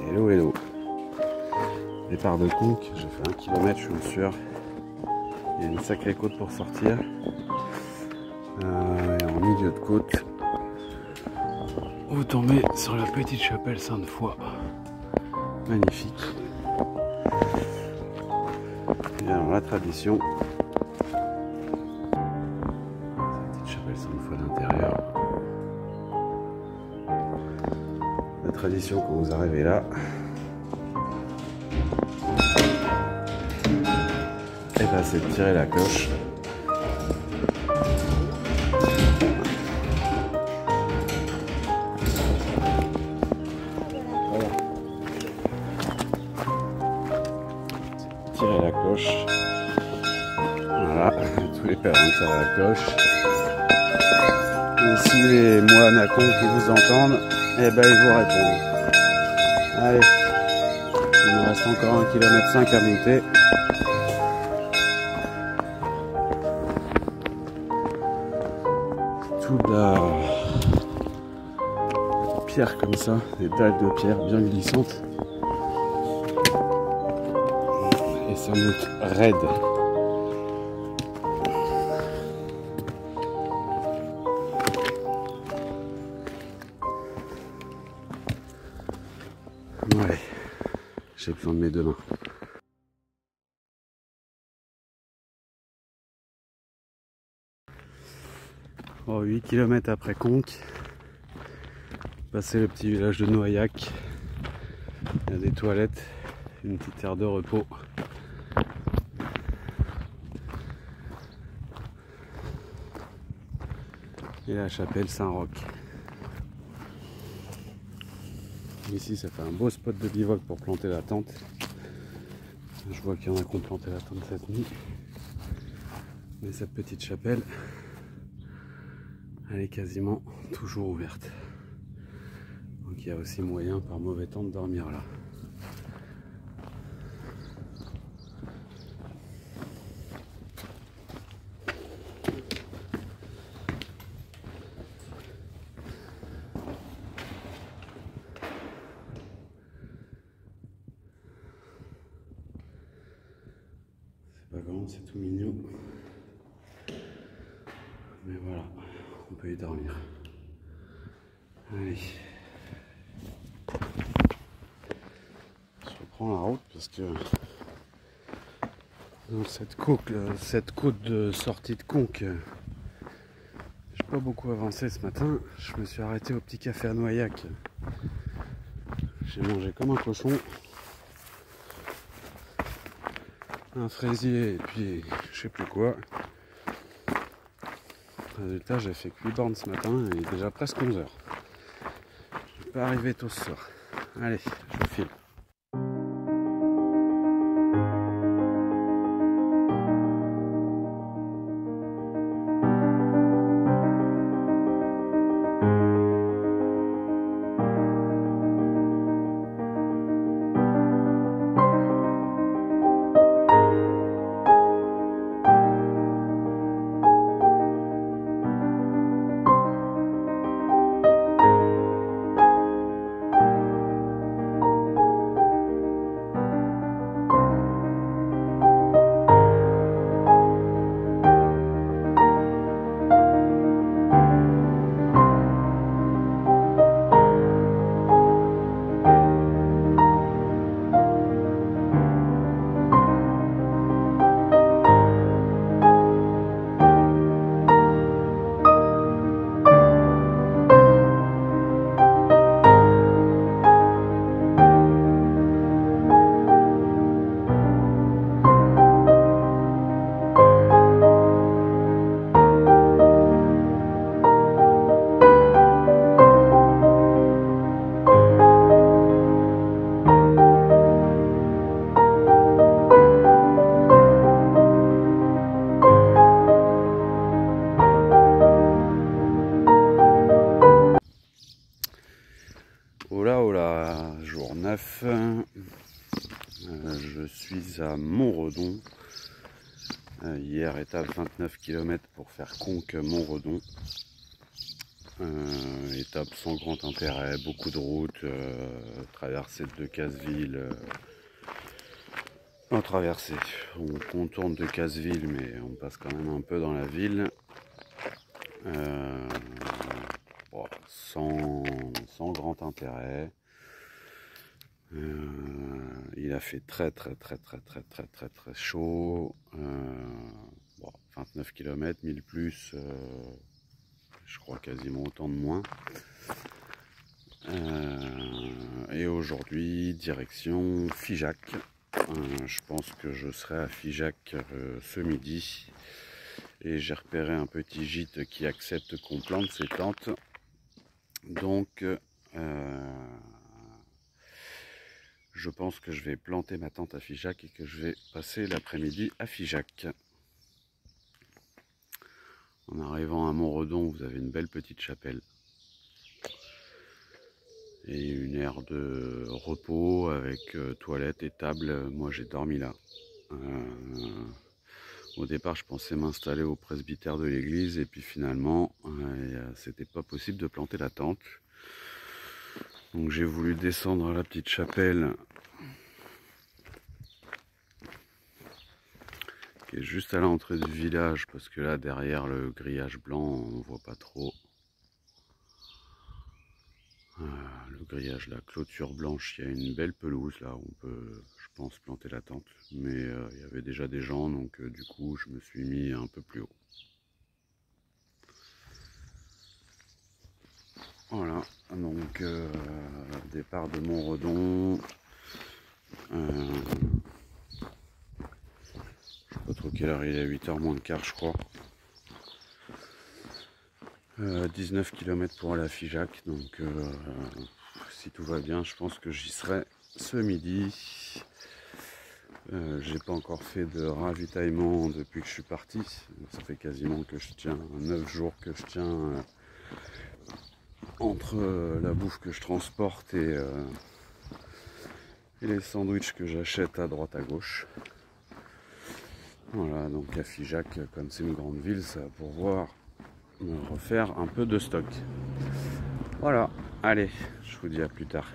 Hello, hello. Départ de Conques, j'ai fait 1 km, je suis en sueur. Il y a une sacrée côte pour sortir. Et en milieu de côte, vous tombez sur la petite chapelle Sainte-Foy. Magnifique. Et alors la tradition, cette petite chapelle Sainte-Foy d'intérieur. La tradition quand vous arrivez là, et ben c'est de tirer la cloche. Voilà. Tirer la cloche. Voilà, tous les pèlerins tirent la cloche. Et si les moines à Conques qui vous entendent, eh ben ils vous répondent. Allez, il me reste encore 1,5 km à monter. Tout de la pierre comme ça, des dalles de pierre bien glissantes. Et ça monte raide. Ouais, j'ai besoin de mes deux mains. Oh, 8 km après Conques, passer le petit village de Noailhac. Il y a des toilettes, une petite aire de repos. Et la chapelle Saint-Roch. Ici, ça fait un beau spot de bivouac pour planter la tente. Je vois qu'il y en a qui ont planté la tente cette nuit. Mais cette petite chapelle, elle est quasiment toujours ouverte. Donc il y a aussi moyen par mauvais temps de dormir là. C'est pas grand, c'est tout mignon. Mais voilà, on peut y dormir. Allez. Je reprends la route parce que dans cette côte de sortie de Conques, j'ai pas beaucoup avancé ce matin. Je me suis arrêté au petit café à Noailhac. J'ai mangé comme un cochon. Un fraisier et puis je sais plus quoi. Résultat, j'ai fait que 8 bornes ce matin et il est déjà presque 11 h. Je vais pas arriver tôt ce soir. Allez, je file. Oh là, jour 9, je suis à Montredon. Hier, étape 29 km pour faire Conques-Montredon. Étape sans grand intérêt, beaucoup de routes, traversée de Casseville. En traversée, on contourne de Casseville, mais on passe quand même un peu dans la ville. Bon, sans grand intérêt. Il a fait très chaud. Bon, 29 km, 1000 plus, je crois quasiment autant de moins. Et aujourd'hui, direction Figeac. Je pense que je serai à Figeac ce midi. Et j'ai repéré un petit gîte qui accepte qu'on plante ses tentes. Donc, je pense que je vais planter ma tente à Figeac et que je vais passer l'après-midi à Figeac. En arrivant à Montredon, vous avez une belle petite chapelle. Et une aire de repos avec toilette et table. Moi, j'ai dormi là. Au départ, je pensais m'installer au presbytère de l'église et puis finalement, c'était pas possible de planter la tente. Donc j'ai voulu descendre à la petite chapelle qui est juste à l'entrée du village parce que là, derrière le grillage blanc, on voit pas trop. Le grillage, la clôture blanche, il y a une belle pelouse là où on peut, je pense, planter la tente. Mais il y avait déjà des gens, donc du coup, je me suis mis un peu plus haut. Voilà, donc départ de Montredon. Je sais pas trop quelle heure il est, 8h moins le quart, je crois. 19 km pour aller à Figeac, donc si tout va bien, je pense que j'y serai ce midi. J'ai pas encore fait de ravitaillement depuis que je suis parti. Ça fait quasiment que je tiens 9 jours que je tiens entre la bouffe que je transporte et les sandwichs que j'achète à droite à gauche. Voilà, donc à Figeac, comme c'est une grande ville, ça va pouvoir me refaire un peu de stock. Voilà, allez, je vous dis à plus tard.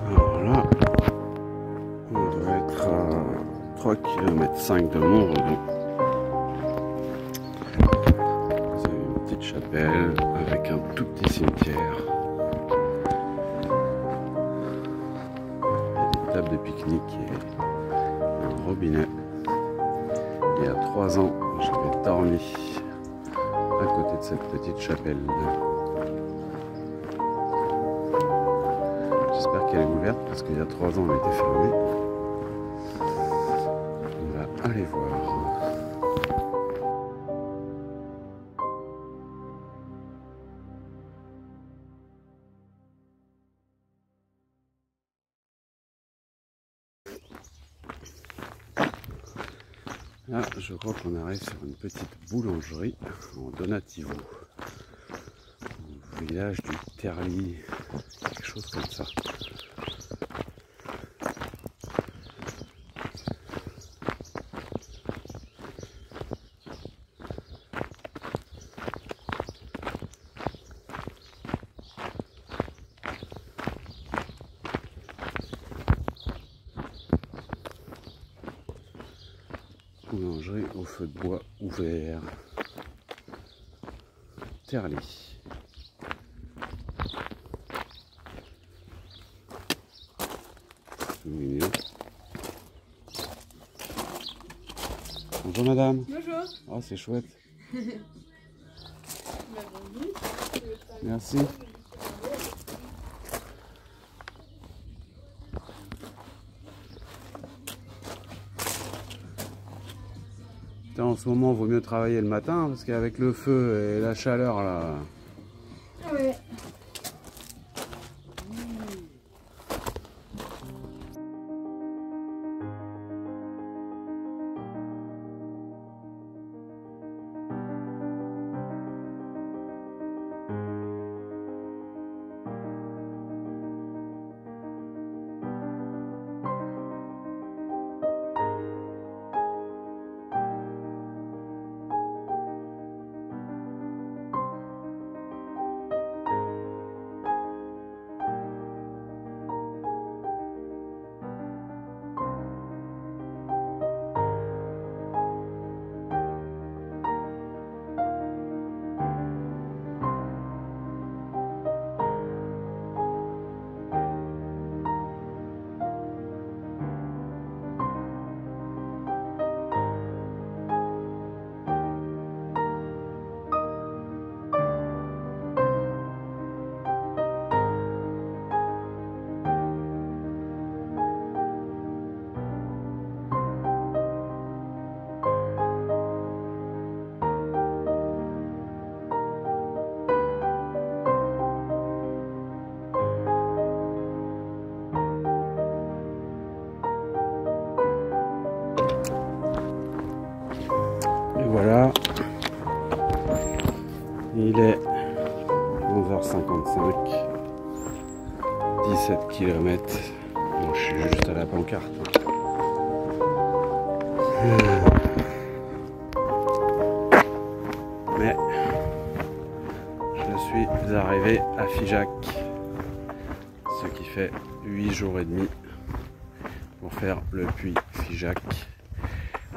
Alors là, on doit être à 3 km 5 de Montredon. Vous avez une petite chapelle avec un tout petit cimetière. Il y a des tables de pique-nique et un robinet. Il y a 3 ans, j'avais dormi à côté de cette petite chapelle. J'espère qu'elle est ouverte parce qu'il y a 3 ans elle était fermée. On va aller voir. Là, je crois qu'on arrive sur une petite boulangerie en Donativo. Au village du Terli, quelque chose comme ça. boulangerie au feu de bois ouvert. Terly. Mignon. Bonjour madame. Bonjour. Oh c'est chouette. Merci. Putain, en ce moment, il vaut mieux travailler le matin parce qu'avec le feu et la chaleur là. Ouais. Voilà, il est 11h55, 17 km. Bon, je suis juste à la pancarte. Mais je suis arrivé à Figeac, ce qui fait 8 jours et demi pour faire le puits Figeac.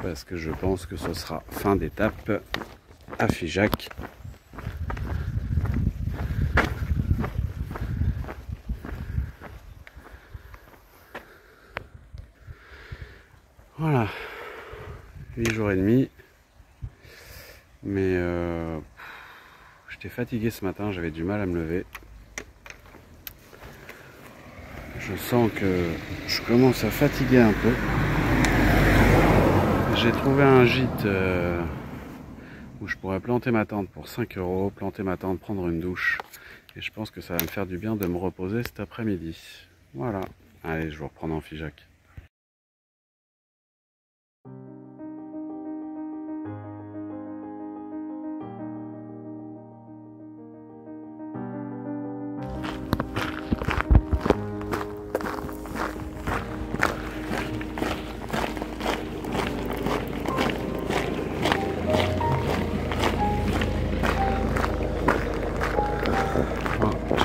Parce que je pense que ce sera fin d'étape à Figeac. Voilà, 8 jours et demi. Mais j'étais fatigué ce matin, j'avais du mal à me lever. Je sens que je commence à fatiguer un peu. J'ai trouvé un gîte où je pourrais planter ma tente pour 5 €, planter ma tente, prendre une douche. Et je pense que ça va me faire du bien de me reposer cet après-midi. Voilà. Allez, je vous reprends en Figeac.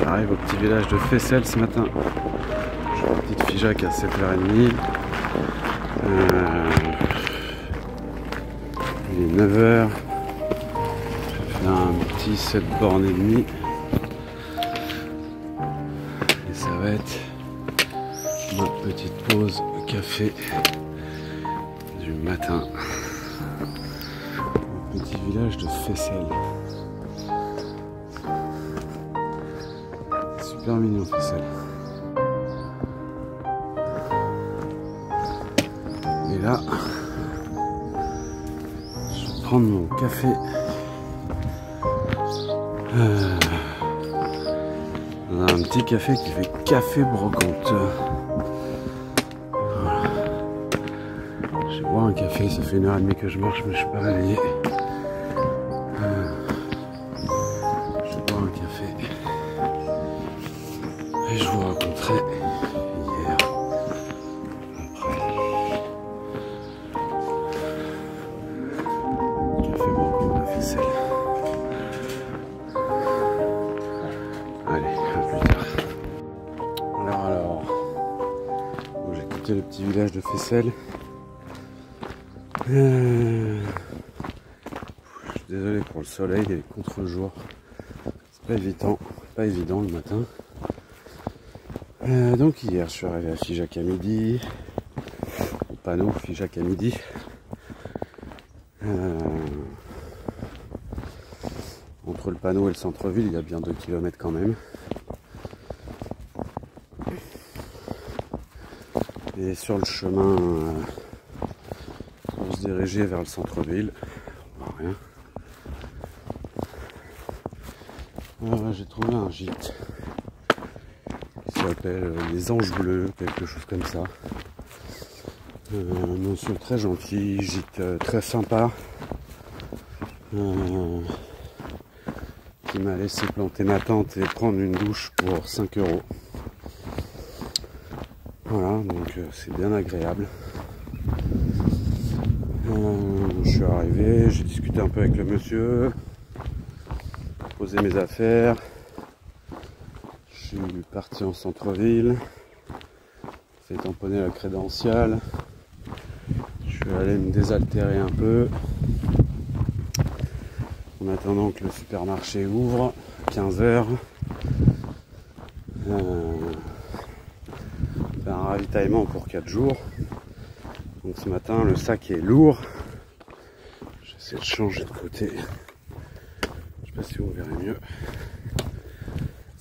J'arrive au petit village de Fessel ce matin. Je suis parti de Figeac à 7h30. Il est 9h. Je vais faire un petit 7 bornes et demi. Et ça va être ma petite pause café du matin. Au petit village de Fessel. Super mignon Fessel. Et là, je vais prendre mon café. On a un petit café qui fait café brocante. Voilà. Je bois un café, ça fait 1h30 que je marche mais je suis pas réveillé. Je bois un café. Et je vous raconterai hier, après, café brocante à Fessel. Allez, à plus tard. Alors, bon, j'ai quitté le petit village de Fessel. Je suis désolé pour le soleil et les contre-jours. C'est pas évident le matin. Donc hier je suis arrivé à Figeac à midi. Au panneau Figeac à midi. Entre le panneau et le centre-ville, il y a bien 2 km quand même. Et sur le chemin pour se diriger vers le centre-ville, on voit rien. J'ai trouvé un gîte qui s'appelle les Anges Bleus, quelque chose comme ça. Un monsieur très gentil, gîte très sympa, qui m'a laissé planter ma tente et prendre une douche pour 5 €. Voilà, donc c'est bien agréable. Je suis arrivé, j'ai discuté un peu avec le monsieur, posé mes affaires. Je suis parti en centre-ville, fait tamponner la crédentiale. Je suis allé me désaltérer un peu en attendant que le supermarché ouvre à 15 h. Un ravitaillement pour 4 jours. Donc ce matin le sac est lourd. J'essaie de changer de côté. Je sais pas si vous verrez mieux.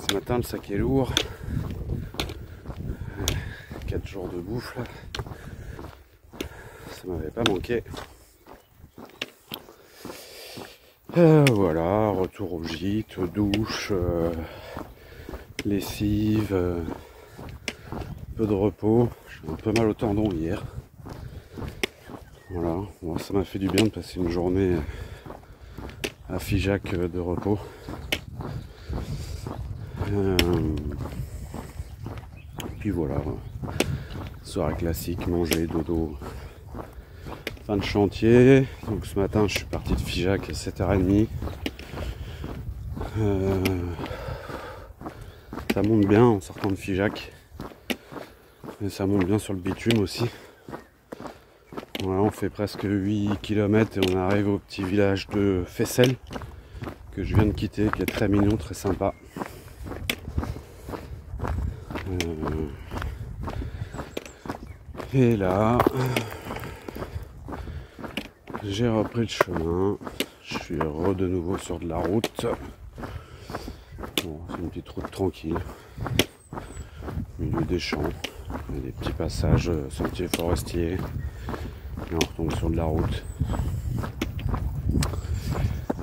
Ce matin le sac est lourd. 4 jours de bouffe là. Ça m'avait pas manqué. Voilà, retour au gîte, douche, lessive, peu de repos. J'ai un peu mal au tendon hier. Voilà, bon, ça m'a fait du bien de passer une journée à Figeac de repos. Puis voilà, soirée classique, manger, dodo. Fin de chantier, donc ce matin je suis parti de Figeac à 7 h 30. Ça monte bien en sortant de Figeac, mais ça monte bien sur le bitume aussi. Voilà, on fait presque 8 km et on arrive au petit village de Fessel que je viens de quitter, qui est très mignon, très sympa. Et là, j'ai repris le chemin. Je suis de nouveau sur de la route. Bon, c'est une petite route tranquille, au milieu des champs. Il y a des petits passages, sentiers forestiers. Et on retombe sur de la route.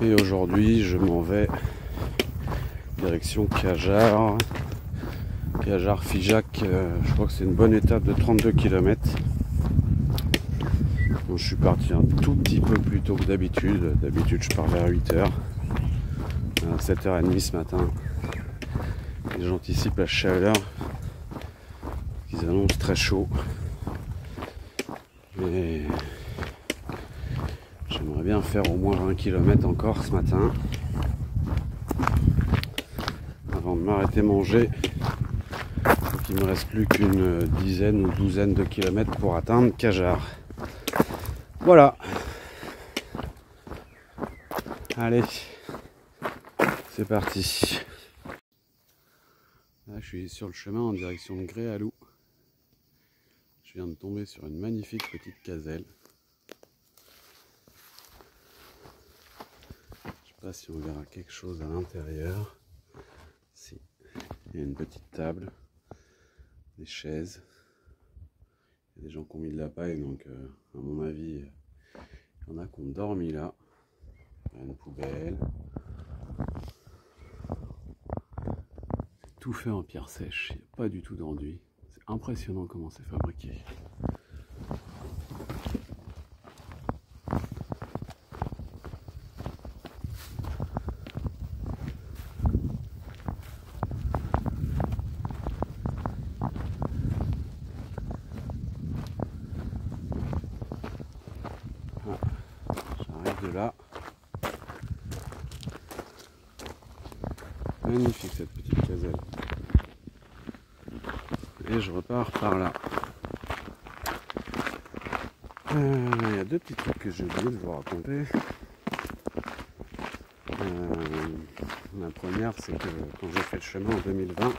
Et aujourd'hui, je m'en vais direction Cajar. Cajar-Figeac, je crois que c'est une bonne étape de 32 km. Donc, je suis parti un tout petit peu plus tôt que d'habitude. D'habitude, je pars vers 8 h. À 7 h 30 ce matin. Et j'anticipe la chaleur. Ils annoncent très chaud. Et j'aimerais bien faire au moins 20 km encore ce matin. Avant de m'arrêter manger. Donc il me reste plus qu'une dizaine ou douzaine de kilomètres pour atteindre Cajar. Voilà. Allez, c'est parti. Là, je suis sur le chemin en direction de Gréalou. Je viens de tomber sur une magnifique petite caselle. Je sais pas si on verra quelque chose à l'intérieur. Si, il y a une petite table, des chaises. Il y a des gens qui ont mis de la paille, donc à mon avis, il y en a qui ont dormi là. Il y a une poubelle. Tout fait en pierre sèche, il n'y a pas du tout d'enduit. C'est impressionnant comment c'est fabriqué. Ah, j'arrive de là. Magnifique cette petite caselle. Et je repars par là. Il y a deux petits trucs que j'ai oublié de vous raconter. La première, c'est que quand j'ai fait le chemin en 2020,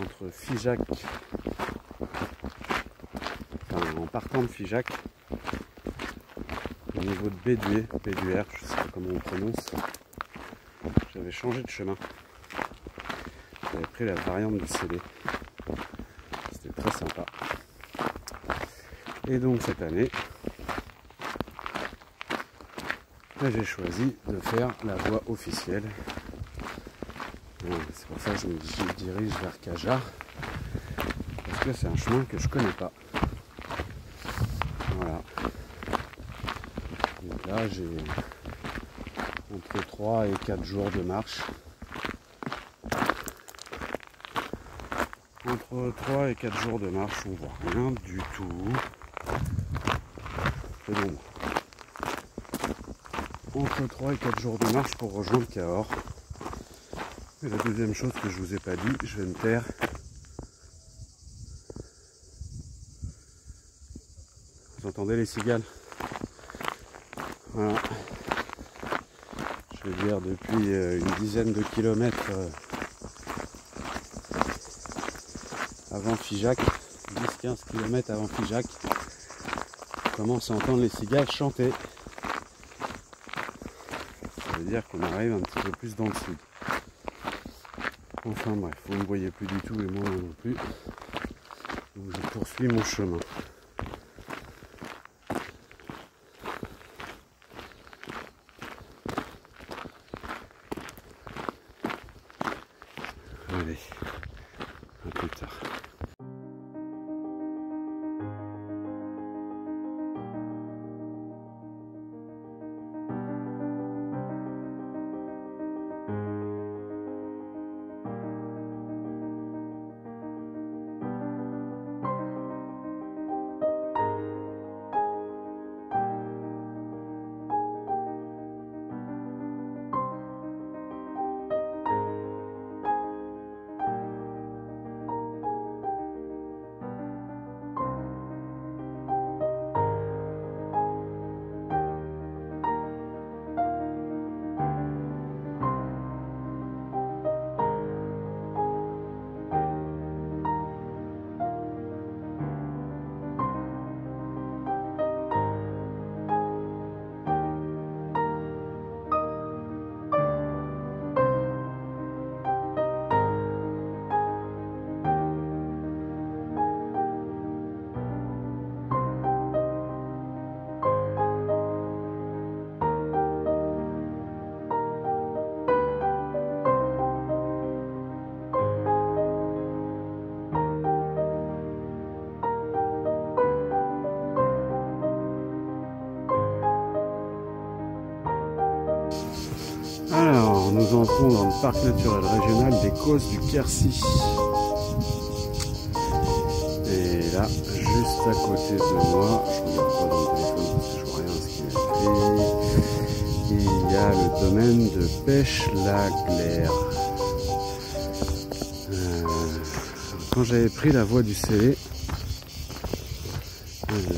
entre Figeac, en partant de Figeac, au niveau de Béduer, Béduer, je ne sais pas comment on prononce, j'avais changé de chemin. J'avais pris la variante du Célé. C'était très sympa. Et donc cette année, j'ai choisi de faire la voie officielle. C'est pour ça que je me dirige vers Cajar, parce que c'est un chemin que je connais pas. Voilà. Donc là j'ai entre 3 et 4 jours de marche. Entre 3 et 4 jours de marche, on voit rien du tout. C'est bon. Entre 3 et 4 jours de marche pour rejoindre Cahors. Et la deuxième chose que je vous ai pas dit, je vais me taire. Vous entendez les cigales? Voilà. Je veux dire, depuis une dizaine de kilomètres avant Figeac, 10-15 km avant Figeac, on commence à entendre les cigales chanter. Ça veut dire qu'on arrive un petit peu plus dans le sud. Enfin bref, vous ne me voyez plus du tout et moi non plus. Donc je poursuis mon chemin. Allez, à plus tard. Alors, nous entrons dans le parc naturel régional des Causses du Quercy. Et là, juste à côté de moi, je regarde pas dans le téléphone parce que je vois rien à ce qu'il y a écrit, il y a le domaine de Pêche-la-Glaire. Quand j'avais pris la voie du Célé,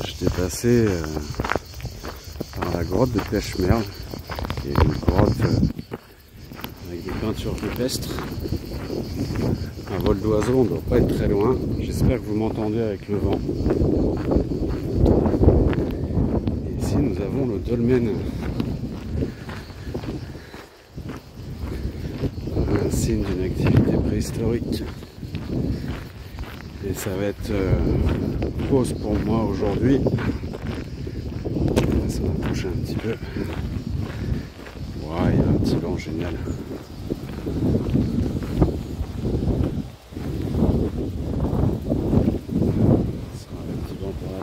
j'étais passé par la grotte de Pêche-Merle, qui est une grotte avec des peintures rupestres. Un vol d'oiseau, on ne doit pas être très loin. J'espère que vous m'entendez avec le vent. Et ici nous avons le dolmen. Un signe d'une activité préhistorique. Et ça va être pause pour moi aujourd'hui. Ça va bouger un petit peu. Wow, il y a un petit banc génial.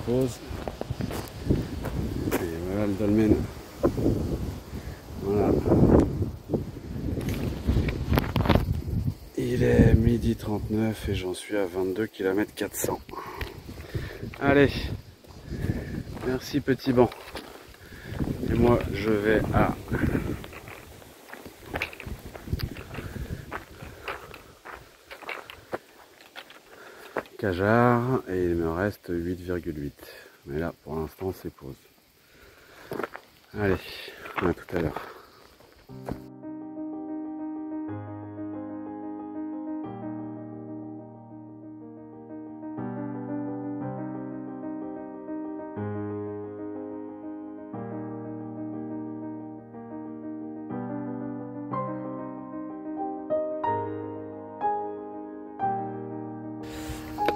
Pause. Et voilà le dolmen. Voilà. Il est 12h39 et j'en suis à 22 km 400. Allez. Merci petit banc. Et moi je vais à cajards et il me reste 8,8. Mais là pour l'instant c'est pause. Allez, à tout à l'heure.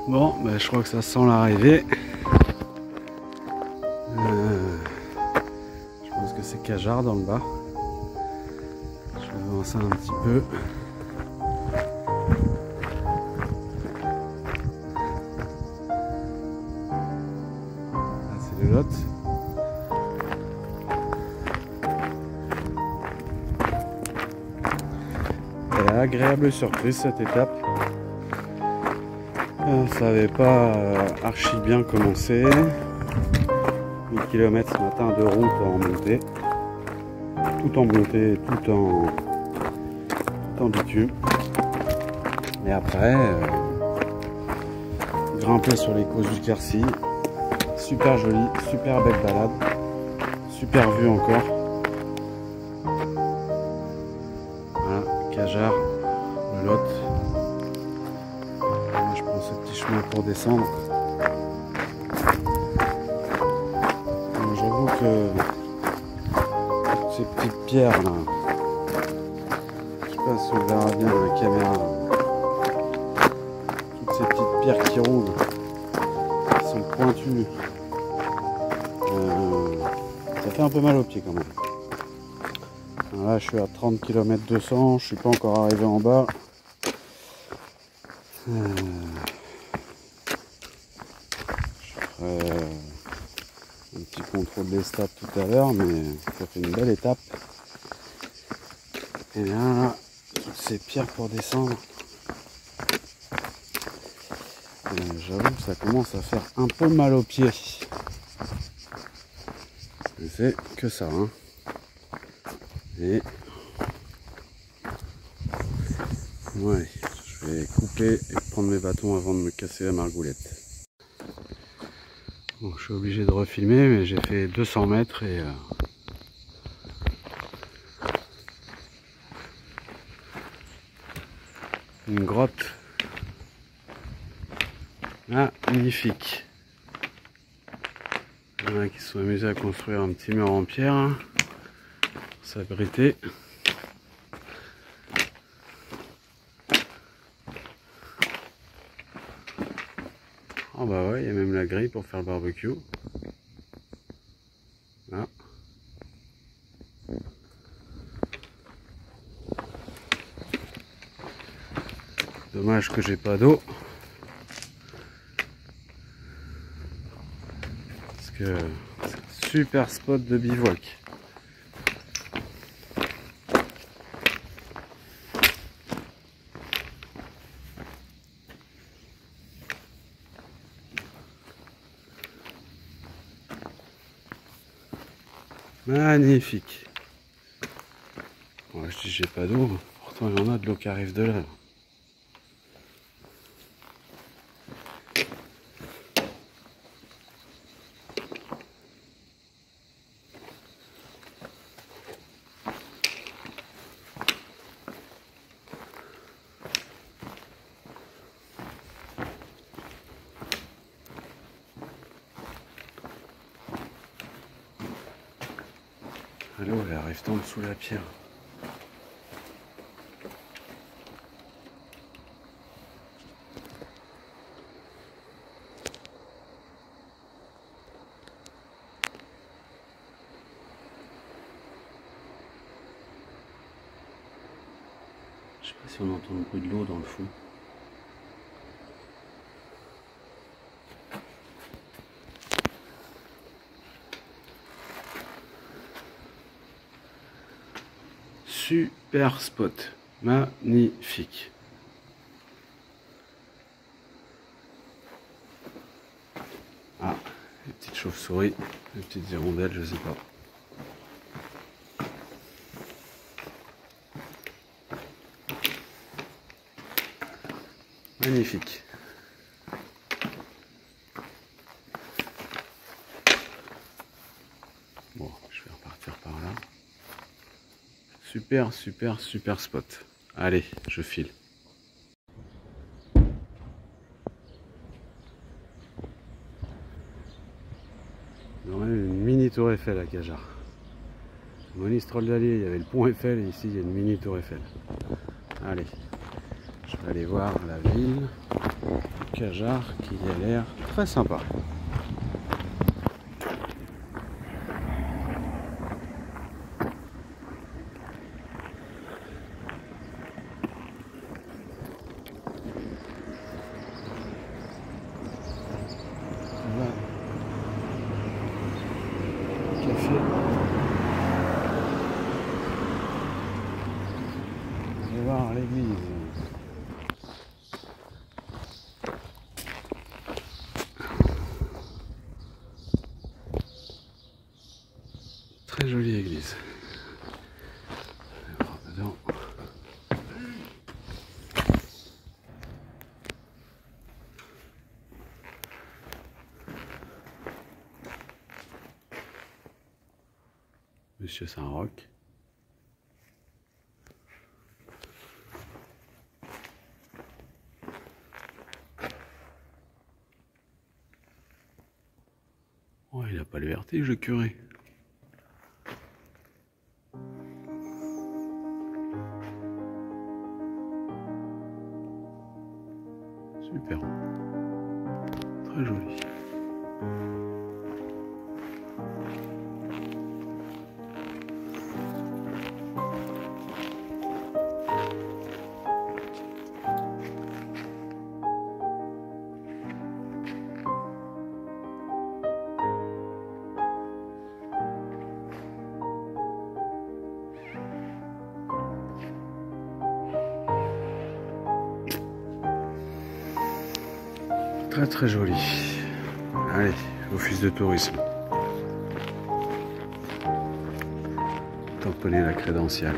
Bon, bah, je crois que ça sent l'arrivée. Je pense que c'est Cajards dans le bas. Je vais avancer un petit peu. Là, c'est le Lot. Et agréable surprise cette étape. Ça n'avait pas archi bien commencé. 8 km ce matin de route en montée. Tout en montée, tout en bitume. Et après, grimper sur les causes du Quercy. Super joli, super belle balade. Super vue encore. Voilà, Cajards, le Lot. Je prends ce petit chemin pour descendre. J'avoue que ces petites pierres là, je sais pas si on verra bien la caméra, toutes ces petites pierres qui roulent, qui sont pointues, ça fait un peu mal aux pieds quand même. Alors là je suis à 30 km 200, je suis pas encore arrivé en bas. Je ferai un petit contrôle des stats tout à l'heure, mais ça fait une belle étape. Et là, toutes ces pierres pour descendre. J'avoue que ça commence à faire un peu mal aux pieds. Mais c'est que ça, hein. Et ouais, je vais couper et prendre mes bâtons avant de me casser la margoulette. Bon, je suis obligé de refilmer, mais j'ai fait 200 mètres et une grotte magnifique. Il y en a qui se sont amusés à construire un petit mur en pierre hein, pour s'abriter. Oh bah ouais, il y a même la grille pour faire le barbecue. Ah. Dommage que j'ai pas d'eau. Parce que c'est un super spot de bivouac. Magnifique. Bon, je dis j'ai pas d'eau, pourtant il y en a de l'eau qui arrive de là. L'eau elle arrive tant sous la pierre. Je sais pas si on entend le bruit de l'eau dans le fond. Super spot, magnifique. Ah, les petites chauves-souris, les petites hirondelles, je sais pas. Magnifique. Super, super, super spot. Allez, je file. On a une mini tour Eiffel à Cajar. À Monistrol d'Allier, il y avait le pont Eiffel et ici il y a une mini tour Eiffel. Allez, je vais aller voir la ville de Cajar qui a l'air très sympa. Café. On va voir l'église. Très jolie église. On va voir dedans. Monsieur Saint-Roch. Oh, il n'a pas le vertige, le curé. Super. Très joli. Très très joli. Allez, office de tourisme. Tamponner la crédentiale.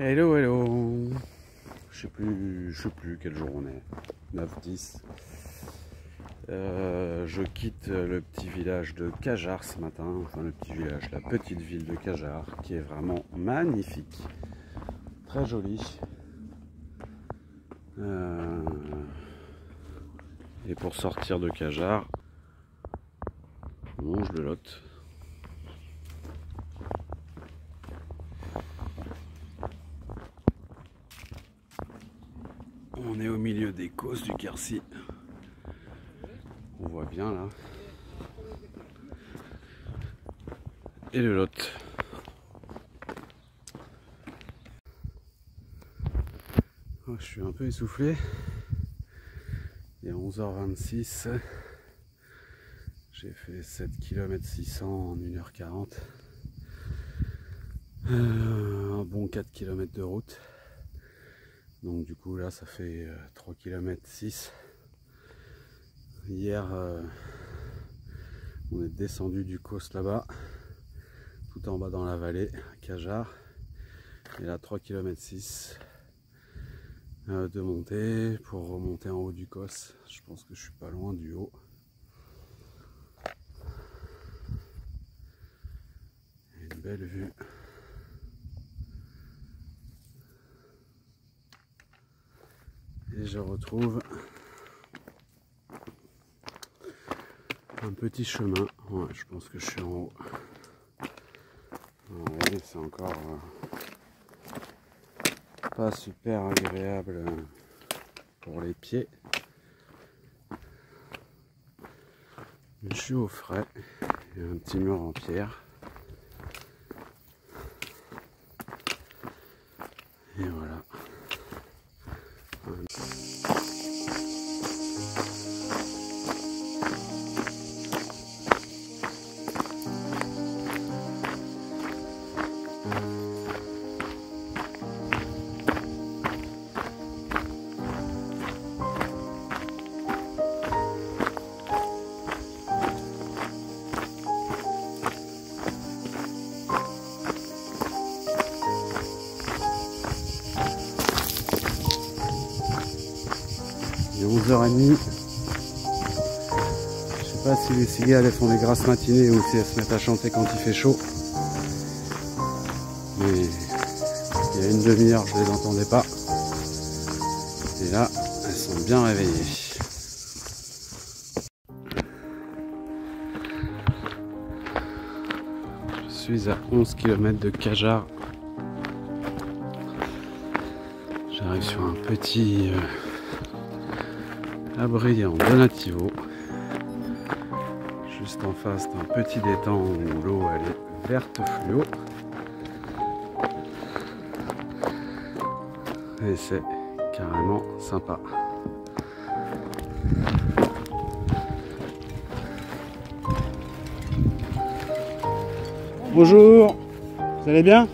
Hello, hello. Je sais plus quel jour on est. 9-10. Je quitte le petit village de Cajar ce matin. Enfin le petit village, la petite ville de Cajar qui est vraiment magnifique. Très jolie. Et pour sortir de Cajar, on longe le Lot. On est au milieu des causses du Quercy. On voit bien là. Et le Lot. Oh, je suis un peu essoufflé. Il est 11h26. J'ai fait 7 km 600 en 1h40. Un bon 4 km de route. Donc du coup là ça fait 3 km 6. Hier on est descendu du Causse là-bas, tout en bas dans la vallée, à Cajar. Et là 3 km 6 de montée pour remonter en haut du Causse. Je pense que je suis pas loin du haut. Une belle vue. Et je retrouve un petit chemin. Ouais, je pense que je suis en haut. En haut. mais c'est encore pas super agréable pour les pieds. Je suis au frais, il y a un petit mur en pierre. Et voilà. Il est 11h30. Je sais pas si les cigales elles font des grasses matinées ou si elles se mettent à chanter quand il fait chaud. Mais il y a une demi-heure je les entendais pas. Et là, elles sont bien réveillées. Je suis à 11 km de Cajar. J'arrive sur un petit abri en Donativo. Juste en face d'un petit étang où l'eau elle est verte fluo. Et c'est carrément sympa. Bonjour, vous allez bien ?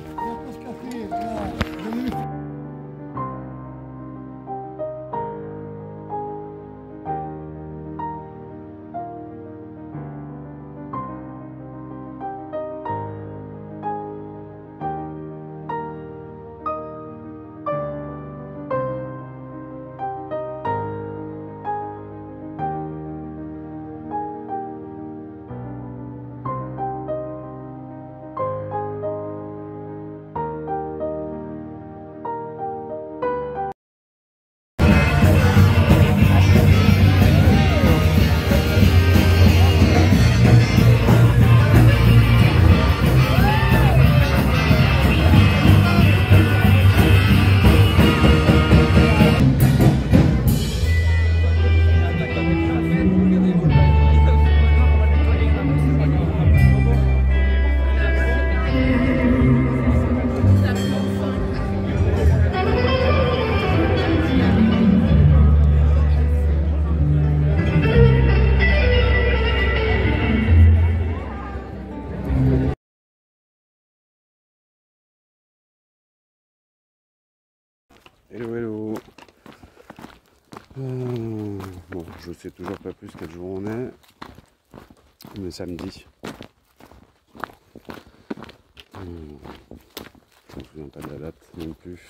Hello hello. Bon, je sais toujours pas plus quel jour on est, mais samedi. Je me souviens pas de la date non plus.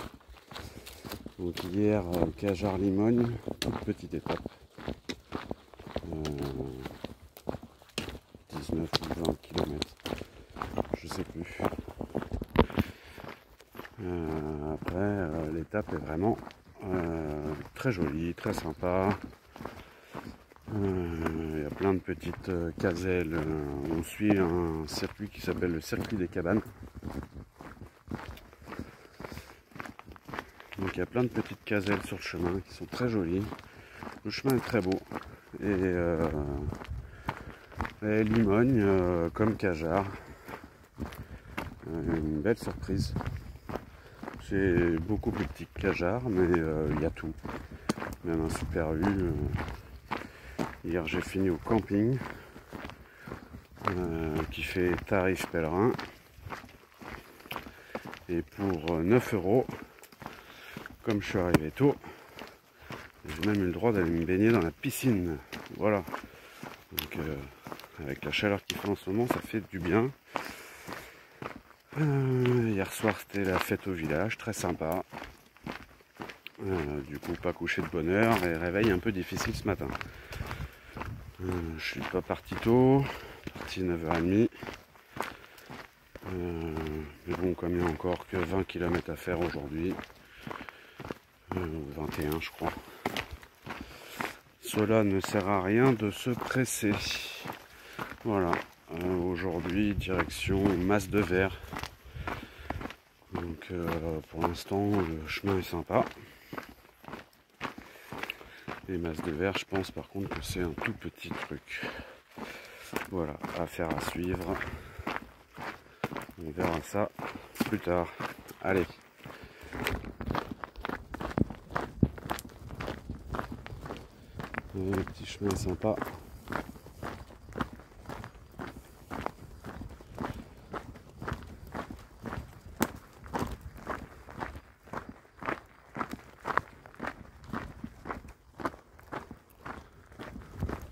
Donc hier, Cajar-Limogne, toute petite étape. 19 ou 20 km, je sais plus. Après, l'étape est vraiment très jolie, très sympa. Il y a plein de petites caselles. On suit un circuit qui s'appelle le circuit des cabanes. Donc il y a plein de petites caselles sur le chemin qui sont très jolies. Le chemin est très beau. Et Limogne, comme Cajar, une belle surprise. C'est beaucoup plus petit que Cajar, mais il y a tout. Même un Super U. Hier j'ai fini au camping qui fait tarif pèlerin. Et pour 9 €, comme je suis arrivé tôt, j'ai même eu le droit d'aller me baigner dans la piscine. Voilà. Donc avec la chaleur qu'il fait en ce moment, ça fait du bien. Hier soir c'était la fête au village, très sympa. Du coup pas couché de bonne heure et réveil un peu difficile ce matin. Je suis pas parti tôt, parti 9h30. Mais bon, comme il n'y a encore que 20 km à faire aujourd'hui, 21 je crois, cela ne sert à rien de se presser. Voilà, aujourd'hui direction Mas de Verre, pour l'instant le chemin est sympa. Les masses de verre, je pense par contre que c'est un tout petit truc. Voilà, affaire à suivre. On verra ça plus tard. Allez. Le petit chemin sympa.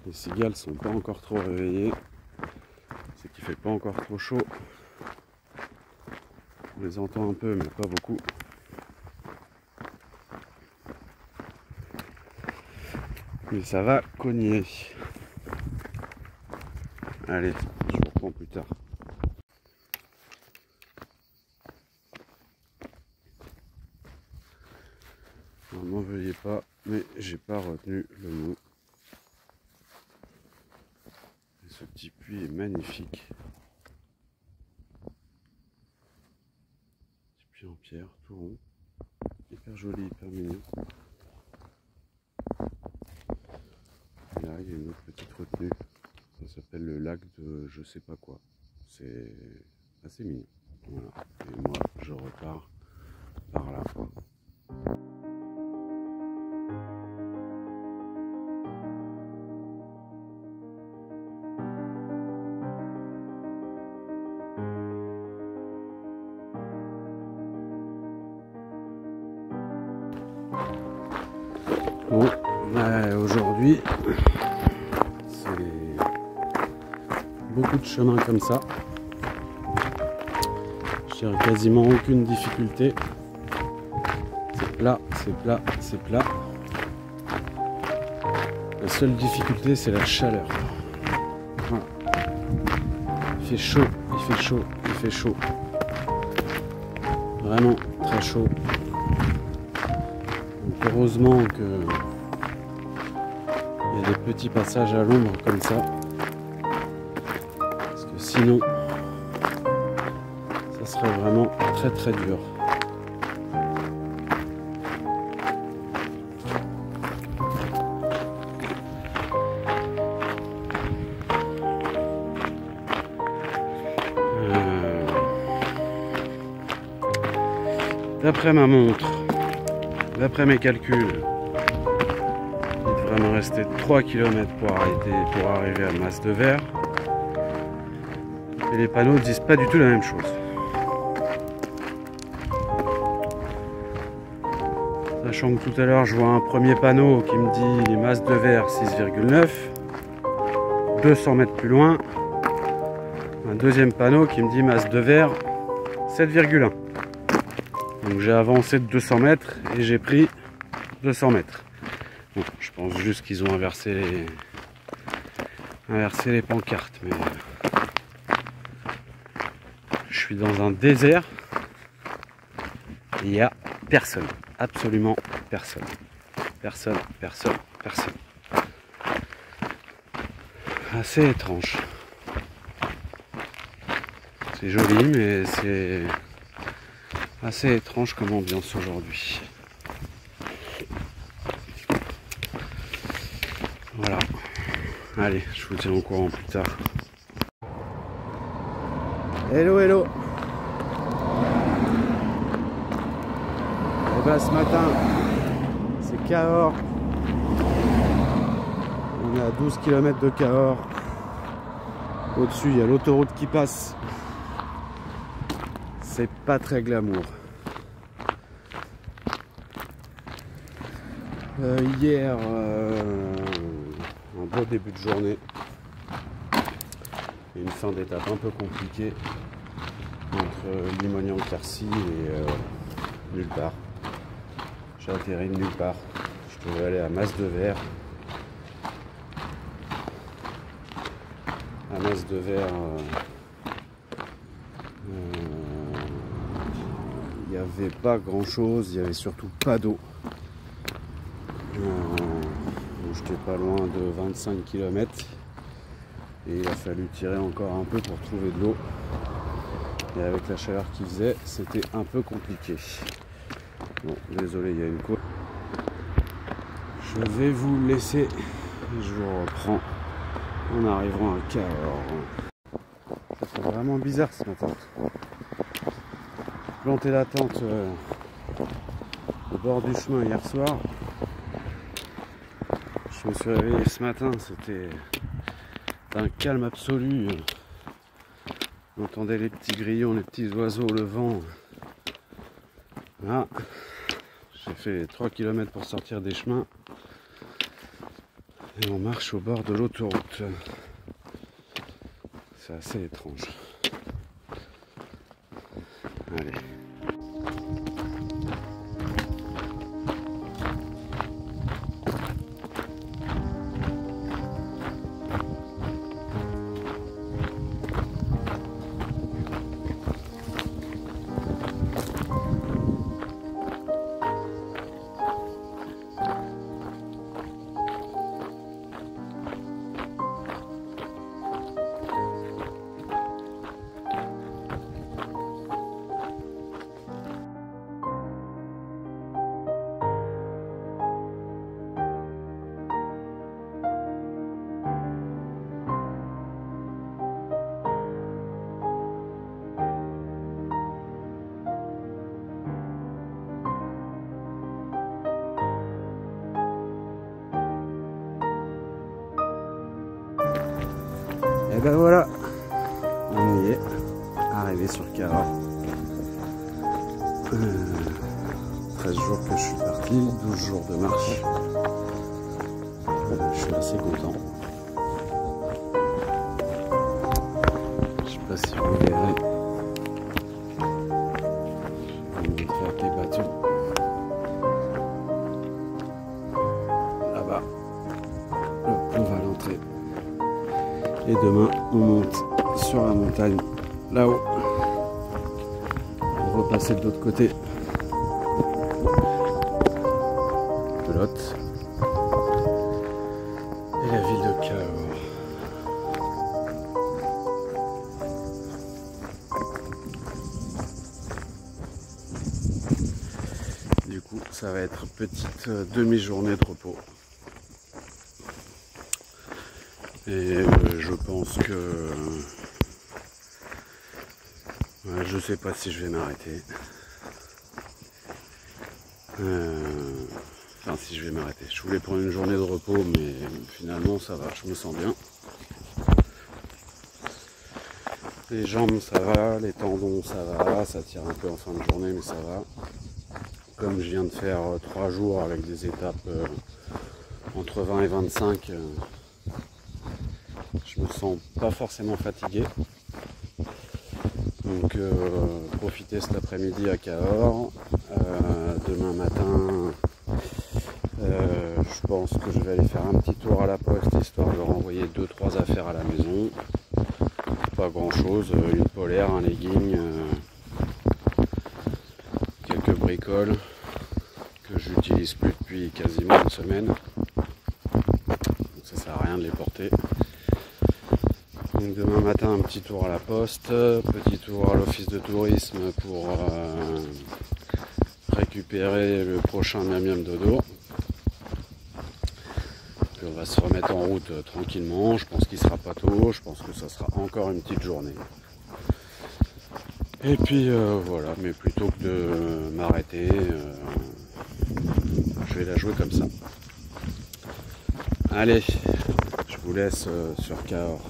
Les cigales sont pas encore trop réveillées, c'est qu'il fait pas encore trop chaud. On les entend un peu mais pas beaucoup. Mais ça va cogner. Allez, je vous reprends plus tard. N'en veuillez pas, mais j'ai pas retenu le mot. Ce petit puits est magnifique. Petit puits en pierre, tout rond. Hyper joli, hyper mignon. Et là, il y a une autre petite retenue. Ça s'appelle le lac de je sais pas quoi. C'est assez mignon. Voilà. Et moi, je repars par là. Bon, aujourd'hui, c'est beaucoup de chemins comme ça. Je dirais quasiment aucune difficulté. C'est plat, c'est plat, c'est plat. La seule difficulté, c'est la chaleur. Voilà. Il fait chaud, il fait chaud, il fait chaud. Vraiment très chaud. Donc heureusement que il y a des petits passages à l'ombre comme ça. Parce que sinon, ça serait vraiment très très dur. D'après ma montre, d'après mes calculs, il devrait me rester 3 km pour arriver à Mas de Verre. Et les panneaux ne disent pas du tout la même chose. Sachant que tout à l'heure je vois un premier panneau qui me dit Mas de Verre 6,9. 200 mètres plus loin, un deuxième panneau qui me dit Mas de Verre 7,1. Donc j'ai avancé de 200 mètres et j'ai pris 200 mètres. Bon, je pense juste qu'ils ont inversé les pancartes. Mais je suis dans un désert. Il n'y a personne. Absolument personne. Personne, personne, personne. Assez étrange. C'est joli, mais c'est assez étrange comme ambiance aujourd'hui. Voilà. Allez, je vous tiens au courant plus tard. Hello, hello. Et ben ce matin, c'est Cahors. On est à 12 km de Cahors. Au-dessus, il y a l'autoroute qui passe. C'est pas très glamour. Hier, un beau début de journée et une fin d'étape un peu compliquée entre Limonian-Quercy et nulle part. J'ai atterri de nulle part. Je devais aller à Mas de Verre. À Mas de Verre, il n'y avait pas grand chose, il n'y avait surtout pas d'eau. J'étais pas loin de 25 km et il a fallu tirer encore un peu pour trouver de l'eau. Et avec la chaleur qu'il faisait, c'était un peu compliqué. Bon, désolé, il y a une côte. Je vais vous laisser. Je vous reprends en arrivant à Cahors. Ça fait vraiment bizarre ce matin. J'ai planté la tente au bord du chemin hier soir. Je me suis réveillé ce matin, c'était un calme absolu. On entendait les petits grillons, les petits oiseaux, le vent. Là, j'ai fait 3 km pour sortir des chemins. Et on marche au bord de l'autoroute. C'est assez étrange. Allez. Et ben voilà, on y est, arrivé sur Cahors. 13 jours que je suis parti, 12 jours de marche. Je suis assez content. Je sais pas si vous verrez. Je vais vous montrer à quai battu. Là-bas, le pont va à l'entrée. Et demain, on monte sur la montagne, là-haut, pour repasser de l'autre côté. Pelote. Et la ville de Cahors. Du coup, ça va être petite demi-journée de repos. Et je pense que je sais pas si je vais m'arrêter. Enfin, si je vais m'arrêter. Je voulais prendre une journée de repos, mais finalement ça va, je me sens bien. Les jambes ça va, les tendons ça va, ça tire un peu en fin de journée, mais ça va. Comme je viens de faire 3 jours avec des étapes entre 20 et 25. Je me sens pas forcément fatigué. Donc profiter cet après-midi à Cahors. Demain matin, je pense que je vais aller faire un petit tour à la poste histoire de renvoyer 2-3 affaires à la maison. Pas grand chose, une polaire, un legging, quelques bricoles que j'utilise plus depuis quasiment une semaine. Donc ça sert à rien de les porter. Donc demain matin un petit tour à la poste, petit tour à l'office de tourisme pour récupérer le prochain miam miam dodo. Puis on va se remettre en route tranquillement, je pense qu'il sera pas tôt, je pense que ça sera encore une petite journée. Et puis voilà, mais plutôt que de m'arrêter, je vais la jouer comme ça. Allez, je vous laisse sur Cahors.